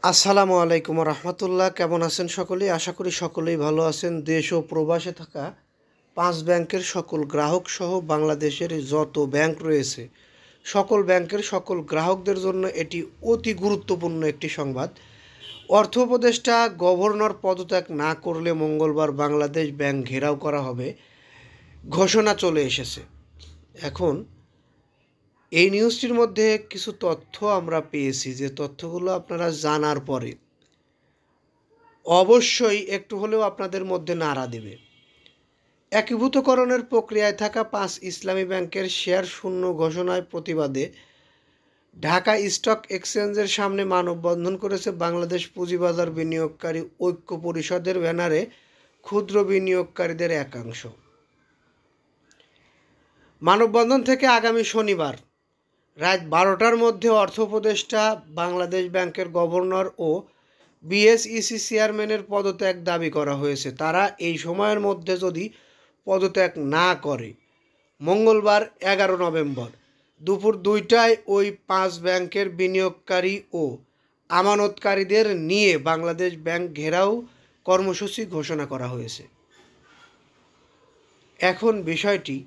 আসসালামু আলাইকুম রহমতুল্লাহ। কেমন আছেন সকলেই? আশা করি সকলেই ভালো আছেন। দেশ ও প্রবাসে থাকা 5 ব্যাংকের সকল গ্রাহক সহ বাংলাদেশের যত ব্যাংক রয়েছে সকল ব্যাংকের সকল গ্রাহকদের জন্য এটি অতি গুরুত্বপূর্ণ একটি সংবাদ। অর্থ উপদেষ্টা গভর্নর পদত্যাগ না করলে মঙ্গলবার বাংলাদেশ ব্যাংক ঘেরাও করা হবে ঘোষণা চলে এসেছে। এখন এই নিউজটির মধ্যে কিছু তথ্য আমরা পেয়েছি, যে তথ্যগুলো আপনারা জানার পরে অবশ্যই একটু হলেও আপনাদের মধ্যে নাড়া দেবে। একীভূতকরণের প্রক্রিয়ায় থাকা 5 ইসলামী ব্যাংকের শেয়ার শূন্য ঘোষণায় প্রতিবাদে ঢাকা স্টক এক্সচেঞ্জের সামনে মানববন্ধন করেছে বাংলাদেশ পুঁজিবাজার বিনিয়োগকারী ঐক্য পরিষদের ব্যানারে ক্ষুদ্র বিনিয়োগকারীদের একাংশ। মানববন্ধন থেকে আগামী শনিবার রাত 12টার মধ্যে অর্থ উপদেষ্টা, বাংলাদেশ ব্যাংকের গভর্নর ও বিএসইসি চেয়ারম্যানের পদত্যাগ দাবি করা হয়েছে। তারা এই সময়ের মধ্যে যদি পদত্যাগ না করে মঙ্গলবার 11 নভেম্বর দুপুর 2টায় ওই 5 ব্যাংকের বিনিয়োগকারী ও আমানতকারীদের নিয়ে বাংলাদেশ ব্যাংক ঘেরাও কর্মসূচি ঘোষণা করা হয়েছে। এখন বিষয়টি,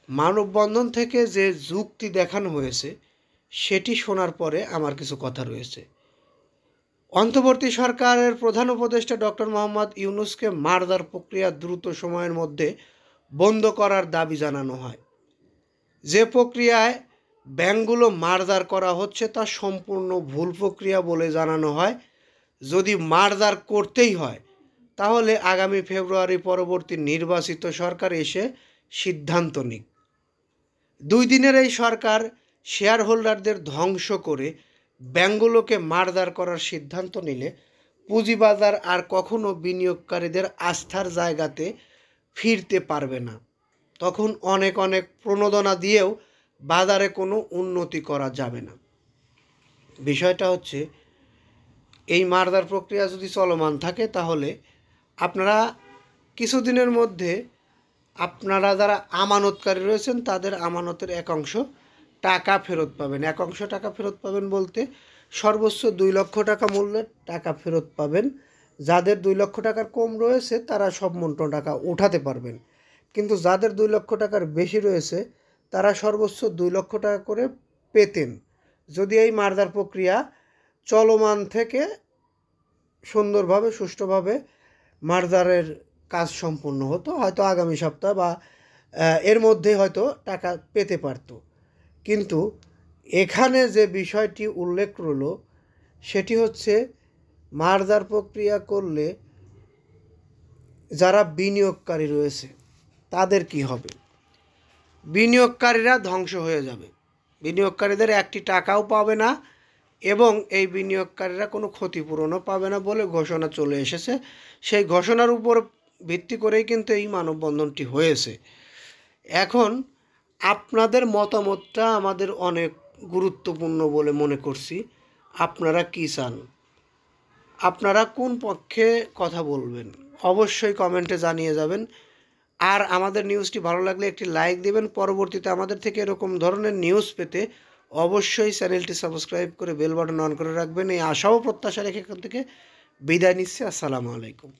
মানববন্ধন থেকে যে যুক্তি দেখানো হয়েছে সেটি শোনার পরে আমার কিছু কথা রয়েছে। অন্তর্বর্তী সরকারের প্রধান উপদেষ্টা ডক্টর মোহাম্মদ ইউনূসকে মারদার প্রক্রিয়া দ্রুত সময়ের মধ্যে বন্ধ করার দাবি জানানো হয়। যে প্রক্রিয়ায় ব্যাংকগুলো মারদার করা হচ্ছে তা সম্পূর্ণ ভুল প্রক্রিয়া বলে জানানো হয়। যদি মারদার করতেই হয় তাহলে আগামী ফেব্রুয়ারি পরবর্তী নির্বাচিত সরকার এসে সিদ্ধান্ত নিক। 2 দিনের এই সরকার শেয়ার হোল্ডারদের ধ্বংস করে ব্যাংকগুলোকে মারদার করার সিদ্ধান্ত নিলে পুঁজিবাজার আর কখনো বিনিয়োগকারীদের আস্থার জায়গাতে ফিরতে পারবে না। তখন অনেক প্রণোদনা দিয়েও বাজারে কোনো উন্নতি করা যাবে না। বিষয়টা হচ্ছে, এই মারদার প্রক্রিয়া যদি চলমান থাকে তাহলে আপনারা কিছুদিনের মধ্যে আপনারা যারা আমানতকারী রয়েছেন তাদের আমানতের একাংশ টাকা ফেরত পাবেন। একাংশ টাকা ফেরত পাবেন বলতে সর্বোচ্চ 2 লক্ষ টাকা মূল্যের টাকা ফেরত পাবেন। যাদের 2 লক্ষ টাকার কম রয়েছে তারা সব মূল্য টাকা উঠাতে পারবেন, কিন্তু যাদের 2 লক্ষ টাকার বেশি রয়েছে তারা সর্বোচ্চ 2 লক্ষ টাকা করে পেতেন যদি এই মারদার প্রক্রিয়া চলমান থেকে সুন্দরভাবে সুষ্ঠুভাবে মারদারের কাজ সম্পূর্ণ হতো। হয়তো আগামী সপ্তাহ বা এর মধ্যে হয়তো টাকা পেতে পারত। কিন্তু এখানে যে বিষয়টি উল্লেখ রইল সেটি হচ্ছে, মারদার প্রক্রিয়া করলে যারা বিনিয়োগকারী রয়েছে তাদের কি হবে? বিনিয়োগকারীরা ধ্বংস হয়ে যাবে। বিনিয়োগকারীদের একটি টাকাও পাবে না এবং এই বিনিয়োগকারীরা কোনো ক্ষতিপূরণও পাবে না বলে ঘোষণা চলে এসেছে। সেই ঘোষণার উপর ভিত্তি করেই কিন্তু এই মানববন্ধনটি হয়েছে। এখন আপনাদের মতামতটা আমাদের অনেক গুরুত্বপূর্ণ বলে মনে করছি। আপনারা কী চান? আপনারা কোন পক্ষে কথা বলবেন অবশ্যই কমেন্টে জানিয়ে যাবেন। আর আমাদের নিউজটি ভালো লাগলে একটি লাইক দেবেন। পরবর্তীতে আমাদের থেকে এরকম ধরনের নিউজ পেতে অবশ্যই চ্যানেলটি সাবস্ক্রাইব করে বেল বাটন অন করে রাখবেন। এই আশাও প্রত্যাশা রেখে এখান থেকে বিদায় নিচ্ছি। আসসালামু আলাইকুম।